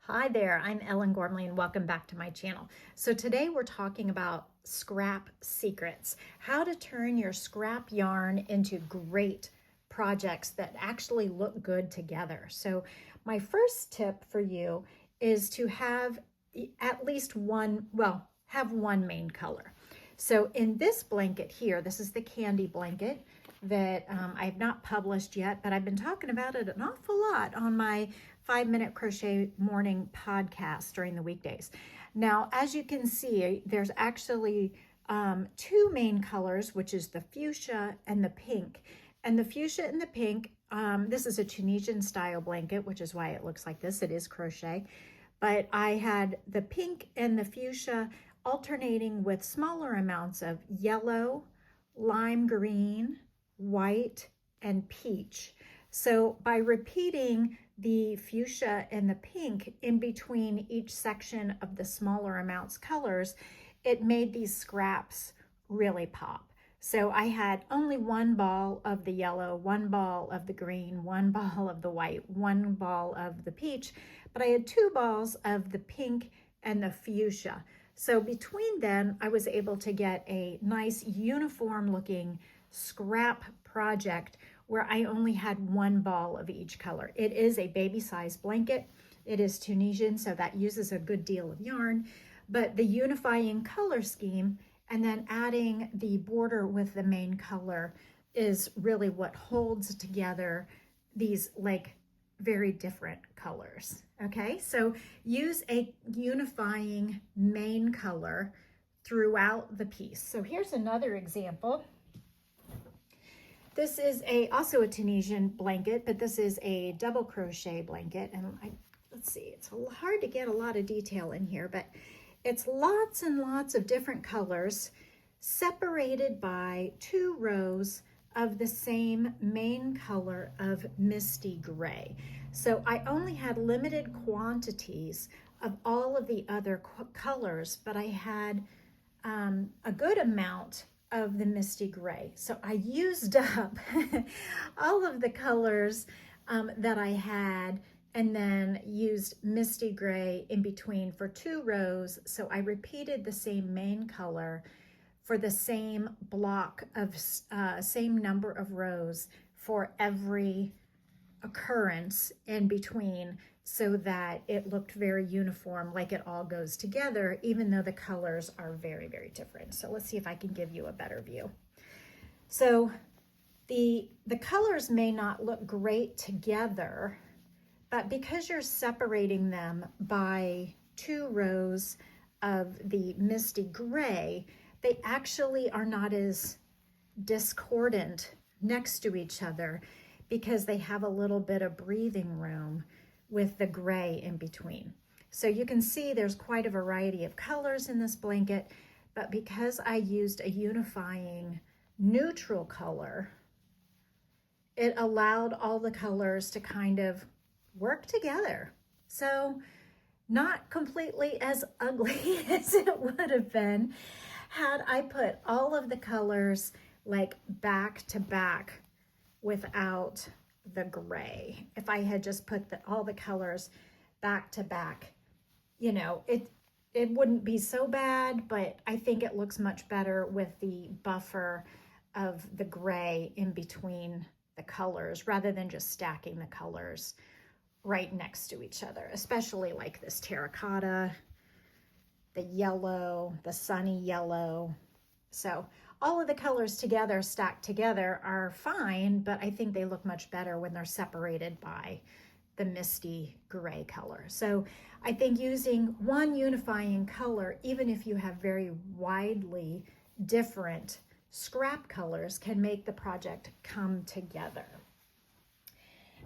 Hi there, I'm Ellen Gormley and welcome back to my channel. So today we're talking about scrap secrets, how to turn your scrap yarn into great projects that actually look good together. So my first tip for you is to have at least one main color. So in this blanket here, this is the candy blanket that I have not published yet, but I've been talking about it an awful lot on my 5-Minute Crochet Morning podcast during the weekdays. Now, as you can see, there's actually two main colors, which is the fuchsia and the pink. And the fuchsia and the pink, this is a Tunisian style blanket, which is why it looks like this. It is crochet. But I had the pink and the fuchsia alternating with smaller amounts of yellow, lime green, white, and peach. So by repeating the fuchsia and the pink in between each section of the smaller amounts colors, it made these scraps really pop. So I had only one ball of the yellow, one ball of the green, one ball of the white, one ball of the peach, but I had two balls of the pink and the fuchsia. So between them, I was able to get a nice uniform looking scrap project where I only had one ball of each color. It is a baby size blanket. It is Tunisian, so that uses a good deal of yarn, but the unifying color scheme and then adding the border with the main color is really what holds together these like very different colors. Okay, so use a unifying main color throughout the piece. So here's another example. This is also a Tunisian blanket, but this is a double crochet blanket. And let's see, it's hard to get a lot of detail in here, but it's lots and lots of different colors separated by two rows of the same main color of misty gray. So I only had limited quantities of all of the other colors, but I had a good amount of the misty gray. So I used up all of the colors that I had and then used misty gray in between for two rows. So I repeated the same main color for the same block of same number of rows for every occurrence in between, so that it looked very uniform, like it all goes together, even though the colors are very, very different. So let's see if I can give you a better view. So the colors may not look great together, but because you're separating them by two rows of the misty gray, they actually are not as discordant next to each other because they have a little bit of breathing room with the gray in between. So you can see there's quite a variety of colors in this blanket, but because I used a unifying neutral color, it allowed all the colors to kind of work together. So not completely as ugly as it would have been had I put all of the colors like back to back without the gray. If I had just put all the colors back to back, you know, it wouldn't be so bad, but I think it looks much better with the buffer of the gray in between the colors rather than just stacking the colors right next to each other, especially like this terracotta, the yellow, the sunny yellow. So all of the colors together, stacked together, are fine, but I think they look much better when they're separated by the misty gray color. So I think using one unifying color, even if you have very widely different scrap colors, can make the project come together.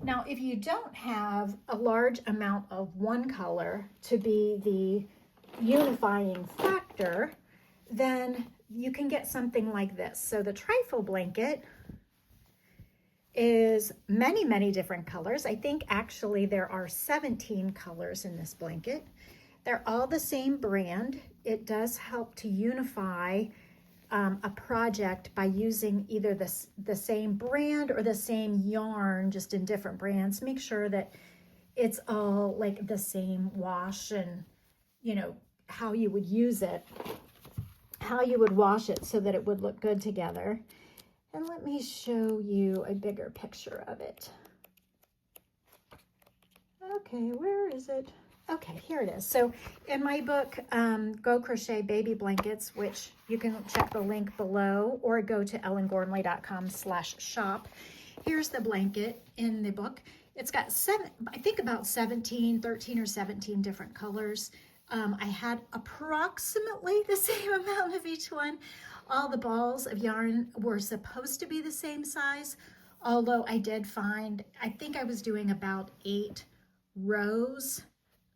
Now, if you don't have a large amount of one color to be the unifying factor, then you can get something like this. So the trifle blanket is many, many different colors. I think actually there are 17 colors in this blanket. They're all the same brand. It does help to unify a project by using either the same brand or the same yarn, just in different brands. Make sure that it's all like the same wash, and you know how you would use it, how you would wash it so that it would look good together. And let me show you a bigger picture of it. Okay, where is it? Okay, here it is. So in my book, Go Crochet Baby Blankets, which you can check the link below or go to ellengormley.com/shop. Here's the blanket in the book. It's got about 13 or 17 different colors. I had approximately the same amount of each one. All the balls of yarn were supposed to be the same size, although I did find, I think I was doing about 8 rows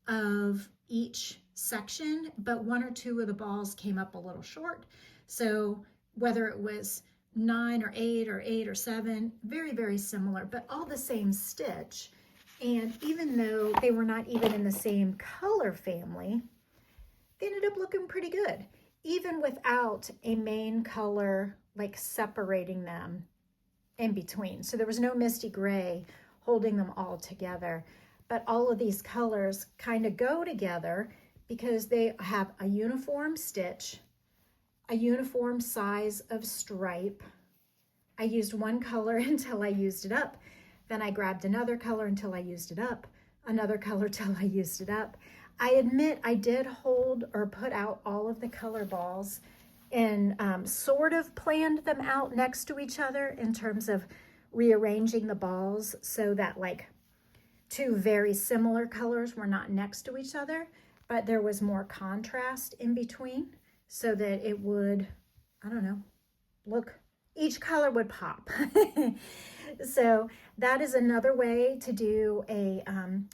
of each section, but 1 or 2 of the balls came up a little short. So whether it was 9 or 8 or 8 or 7, very, very similar, but all the same stitch. And even though they were not even in the same color family, they ended up looking pretty good, even without a main color like separating them in between. So there was no misty gray holding them all together. But all of these colors kind of go together because they have a uniform stitch, a uniform size of stripe. I used one color until I used it up. Then I grabbed another color until I used it up, another color till I used it up. I admit I did hold or put out all of the color balls and sort of planned them out next to each other in terms of rearranging the balls so that like 2 very similar colors were not next to each other, but there was more contrast in between so that it would, I don't know, look, each color would pop. So that is another way to do a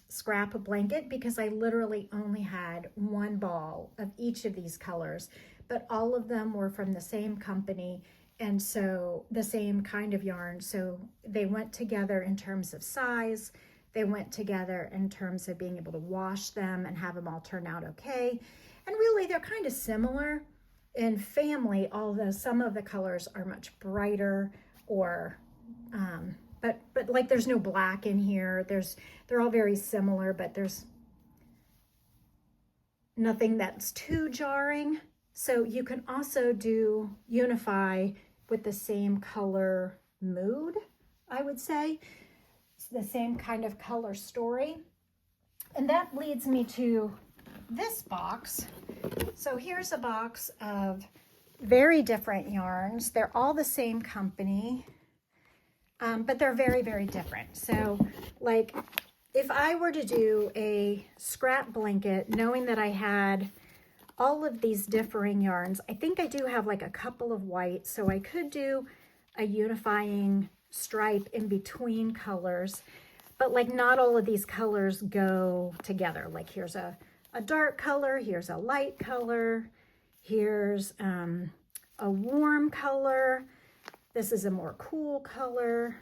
scrap blanket, because I literally only had 1 ball of each of these colors, but all of them were from the same company, and so the same kind of yarn. So they went together in terms of size. They went together in terms of being able to wash them and have them all turn out okay. And really, they're kind of similar in family, although some of the colors are much brighter, or but like there's no black in here. They're all very similar, but there's nothing that's too jarring. So you can also unify with the same color mood, I would say. It's the same kind of color story. And that leads me to this box. So here's a box of very different yarns. They're all the same company, but they're very, very different. So like if I were to do a scrap blanket, knowing that I had all of these differing yarns, I think I do have like a couple of white, so I could do a unifying stripe in between colors, but like not all of these colors go together. Like here's a dark color, here's a light color, here's a warm color, this is a more cool color,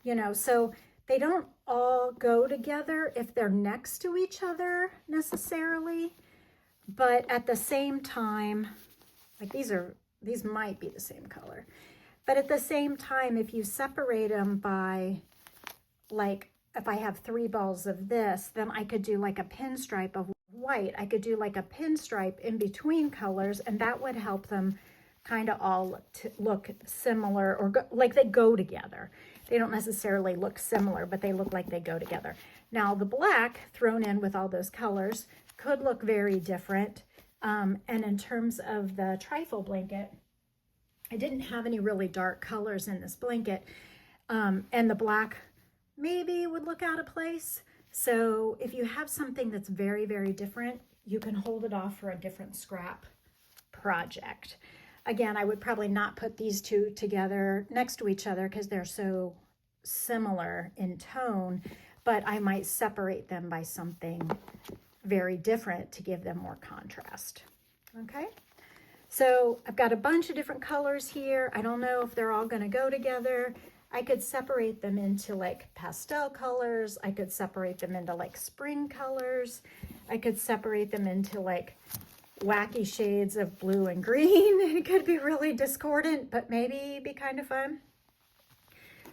you know, so they don't all go together if they're next to each other necessarily, but at the same time, like these might be the same color, but at the same time, if you separate them by, like, if I have 3 balls of this, then I could do like a pinstripe of white. I could do like a pinstripe in between colors, and that would help them kind of all look similar, or like they go together. They don't necessarily look similar, but they look like they go together. Now the black thrown in with all those colors could look very different. And in terms of the trifle blanket, I didn't have any really dark colors in this blanket, and the black maybe would look out of place. So if you have something that's very, very different, you can hold it off for a different scrap project. Again, I would probably not put these 2 together next to each other because they're so similar in tone, but I might separate them by something very different to give them more contrast. Okay, so I've got a bunch of different colors here. I don't know if they're all going to go together. I could separate them into like pastel colors. I could separate them into like spring colors. I could separate them into like wacky shades of blue and green. It could be really discordant, but maybe be kind of fun.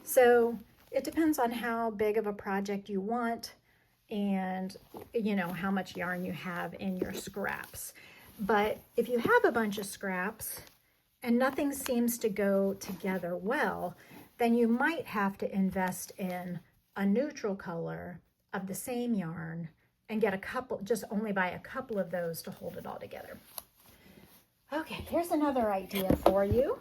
So It depends on how big of a project you want and, you know, how much yarn you have in your scraps. But if you have a bunch of scraps and nothing seems to go together well, then you might have to invest in a neutral color of the same yarn and get a couple, just only buy a couple of those to hold it all together. Okay, here's another idea for you.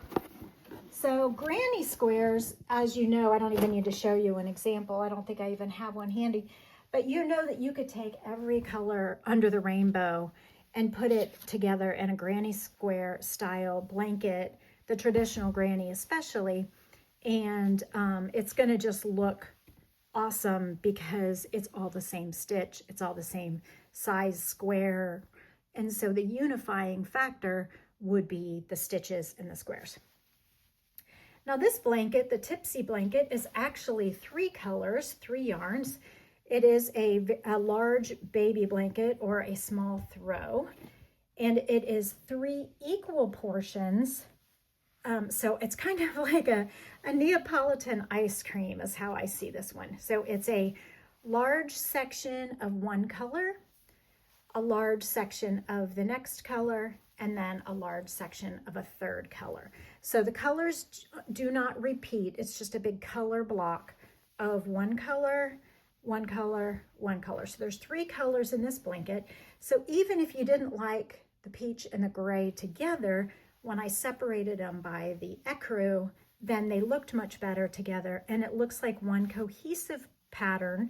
So granny squares, as you know, I don't even need to show you an example. I don't think I even have one handy, but you know that you could take every color under the rainbow and put it together in a granny square style blanket, the traditional granny especially, and it's gonna just look awesome because it's all the same stitch, it's all the same size square, and so the unifying factor would be the stitches and the squares. Now this blanket, the Tipsy blanket, is actually 3 colors, 3 yarns. It is a large baby blanket or a small throw, and it is 3 equal portions. So it's kind of like a Neapolitan ice cream is how I see this one. So it's a large section of one color, a large section of the next color, and then a large section of a third color. So the colors do not repeat. It's just a big color block of one color, one color, one color. So there's 3 colors in this blanket. So even if you didn't like the peach and the gray together, when I separated them by the ecru, then they looked much better together, and it looks like one cohesive pattern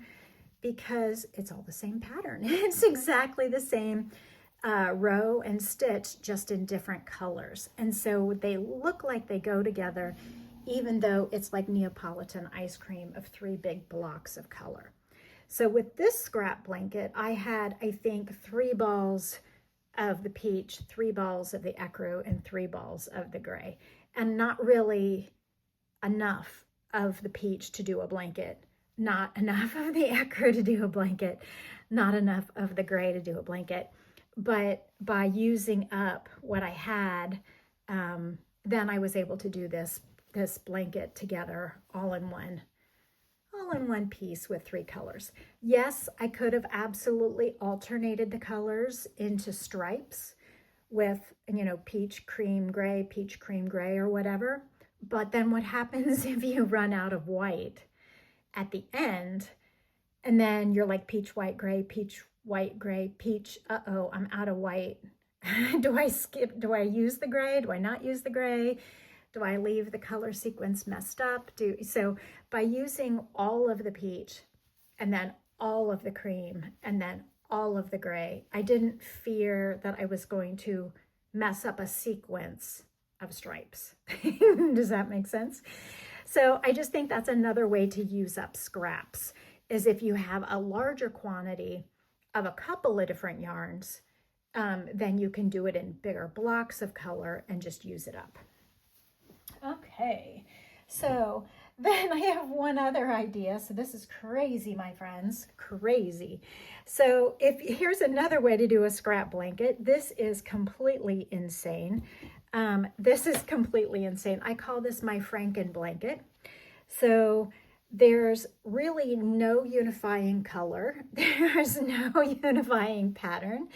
because it's all the same pattern. It's exactly the same row and stitch, just in different colors. And so they look like they go together, even though it's like Neapolitan ice cream of 3 big blocks of color. So with this scrap blanket, I had, I think, 3 balls of the peach, 3 balls of the ecru, and 3 balls of the gray, and not really enough of the peach to do a blanket, not enough of the ecru to do a blanket, not enough of the gray to do a blanket. But by using up what I had, then I was able to do this blanket together all in one piece with 3 colors. Yes, I could have absolutely alternated the colors into stripes with, you know, peach, cream, gray, or whatever. But then what happens if you run out of white at the end, and then you're like peach, white, gray, peach, white, gray, peach, uh-oh, I'm out of white. Do I skip? Do I use the gray? Do I not use the gray? Do I leave the color sequence messed up? So by using all of the peach and then all of the cream and then all of the gray, I didn't fear that I was going to mess up a sequence of stripes. Does that make sense? So I just think that's another way to use up scraps, is if you have a larger quantity of a couple of different yarns, then you can do it in bigger blocks of color and just use it up. Okay, so then I have one other idea. So this is crazy, my friends, crazy. So here's another way to do a scrap blanket. This is completely insane. This is completely insane. I call this my Franken blanket. So there's really no unifying color. There's no unifying pattern.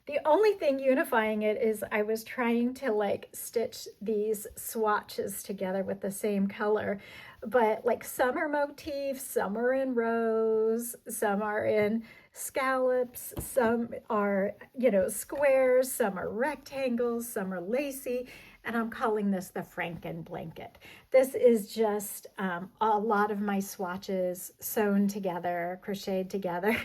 The only thing unifying it is I was trying to like stitch these swatches together with the same color, but like some are motifs, some are in rows, some are in scallops, some are, you know, squares, some are rectangles, some are lacy, and I'm calling this the Franken blanket. This is just a lot of my swatches sewn together, crocheted together.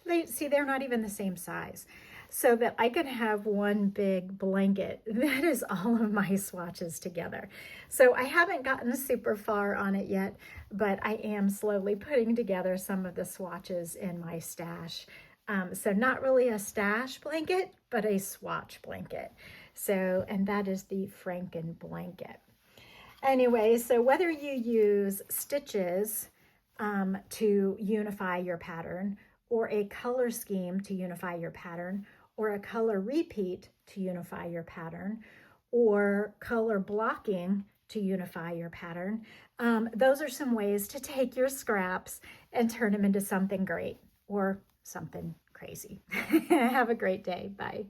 They're not even the same size, so that I could have one big blanket that is all of my swatches together. So I haven't gotten super far on it yet, but I am slowly putting together some of the swatches in my stash. So not really a stash blanket, but a swatch blanket. So, and that is the Franken blanket. Anyway, so whether you use stitches to unify your pattern, or a color scheme to unify your pattern, or a color repeat to unify your pattern, or color blocking to unify your pattern. Those are some ways to take your scraps and turn them into something great or something crazy. Have a great day. Bye.